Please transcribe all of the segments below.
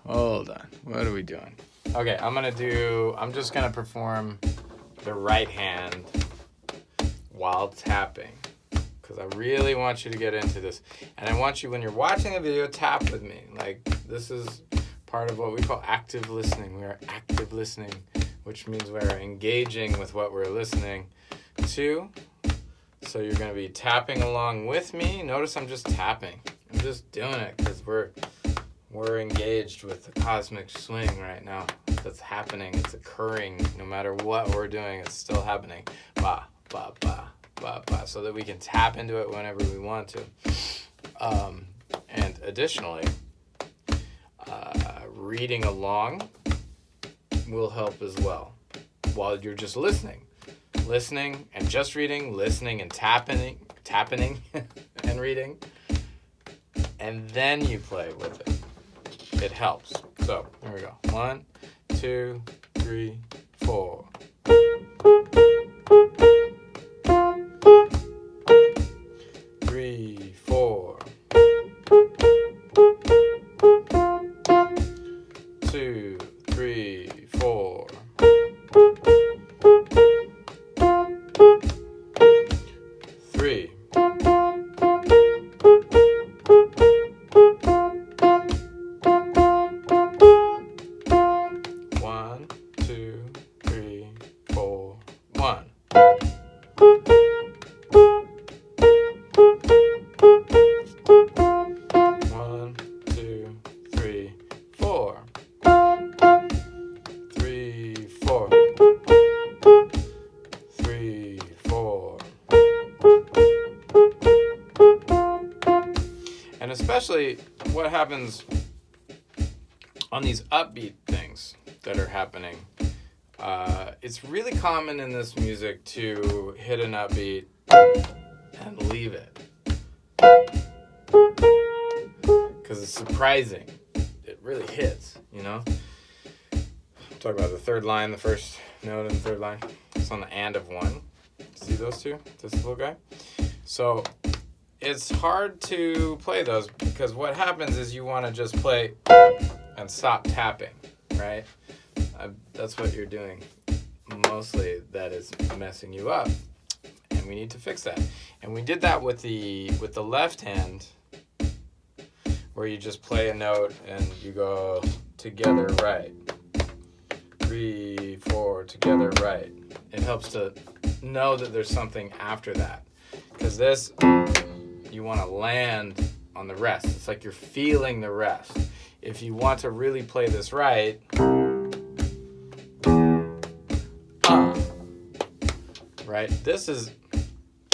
Hold on. What are we doing? Okay, I'm just gonna perform the right hand while tapping. Because I really want you to get into this. And I want you, when you're watching a video, tap with me. Like, this is part of what we call active listening. We are active listening, which means we're engaging with what we're listening to. So you're going to be tapping along with me. Notice I'm just tapping. I'm just doing it because we're engaged with the cosmic swing right now. That's happening. It's occurring. No matter what we're doing, it's still happening. Ba, ba, ba, ba, ba. So that we can tap into it whenever we want to. And additionally, reading along will help as well while you're just listening and just reading, listening and tapping and reading, and then you play with it. It helps. So here we go. 1, 2, 3, 4. 3, 4. 2, 3, 4. 3. 1, 2, 3, 4. 1. 1, 2, 3, 4. 3, 4. 3, 4. And especially what happens on these upbeat things that are happening. It's really common in this music to hit an upbeat and leave it. Because it's surprising. It really hits, you know? Talk about the third line, the first note in the third line. It's on the and of 1. See those two? This little guy? So it's hard to play those because what happens is you want to just play and stop tapping, right? That's what you're doing. Mostly that is messing you up. And we need to fix that. And we did that with the left hand, where you just play a note and you go together right. 3, 4, together right. It helps to know that there's something after that. Because this, you want to land on the rest. It's like you're feeling the rest. If you want to really play this right, right? This is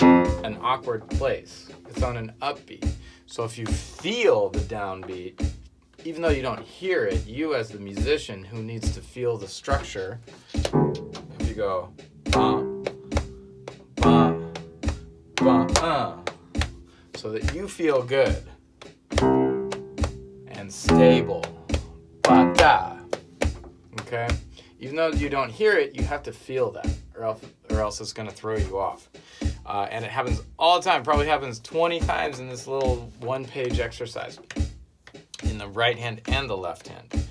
an awkward place. It's on an upbeat. So if you feel the downbeat, even though you don't hear it, you as the musician who needs to feel the structure, if you go bum, bum, bum, so that you feel good and stable, ba da, okay? Even though you don't hear it, you have to feel that, or else it's going to throw you off. And it happens all the time. Probably happens 20 times in this little one-page exercise in the right hand and the left hand.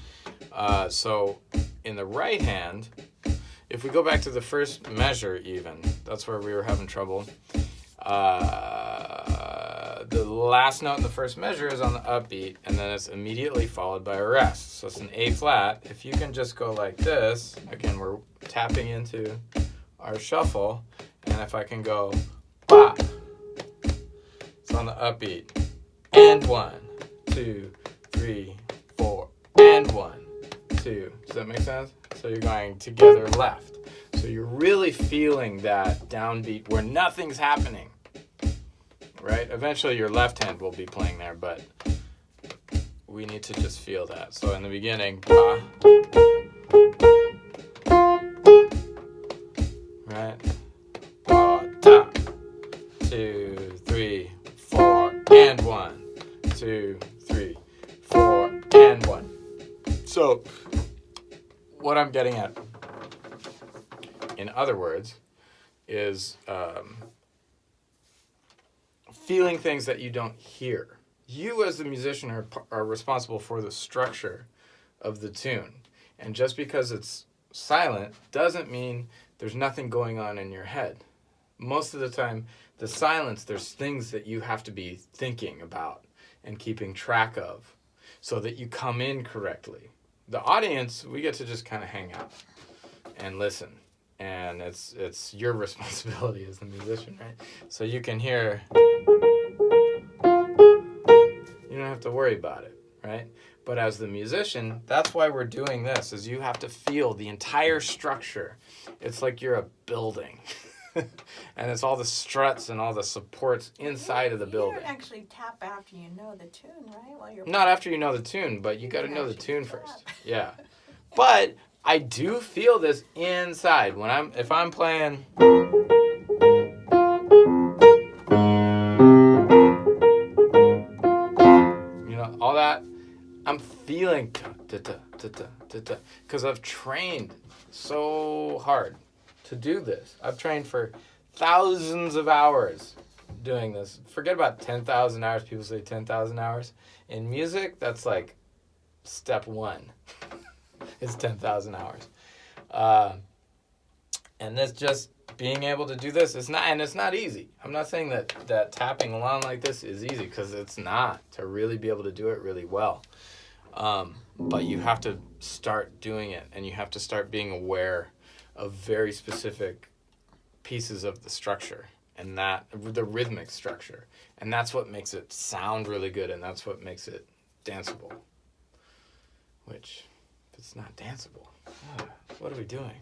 So in the right hand, if we go back to the first measure even, that's where we were having trouble. The last note in the first measure is on the upbeat, and then it's immediately followed by a rest. So it's an A flat. If you can just go like this, again, we're tapping into our shuffle, and if I can go ba, it's on the upbeat, and 1, 2, 3, 4, and 1, 2. Does that make sense? So you're going together left. So you're really feeling that downbeat where nothing's happening, right? Eventually your left hand will be playing there, but we need to just feel that. So in the beginning, ba, right? Ba, da, 2, 3, 4, and 1, 2, 3, 4, and 1. So what I'm getting at, in other words, is feeling things that you don't hear. You as the musician are responsible for the structure of the tune. And just because it's silent doesn't mean there's nothing going on in your head. Most of the time, the silence, there's things that you have to be thinking about and keeping track of so that you come in correctly. The audience, we get to just kind of hang out and listen. And it's your responsibility as the musician, right? So you can hear, you don't have to worry about it, right? But as the musician, that's why we're doing this, is you have to feel the entire structure. It's like you're a building. And it's all the struts and all the supports inside of the building. You don't actually tap after you know the tune, right? While you're Not after you know the tune, but you got to know the tune first. Yeah. But I do feel this inside when if I'm playing. You know, all that, I'm feeling because I've trained so hard to do this. I've trained for thousands of hours doing this. Forget about 10,000 hours. People say 10,000 hours. In music, that's like step one. It's 10,000 hours. And that's just being able to do this. It's not easy. I'm not saying that tapping along like this is easy, because it's not, to really be able to do it really well. But you have to start doing it, and you have to start being aware of very specific pieces of the structure, and that the rhythmic structure, and that's what makes it sound really good, and that's what makes it danceable. Which, if it's not danceable, what are we doing?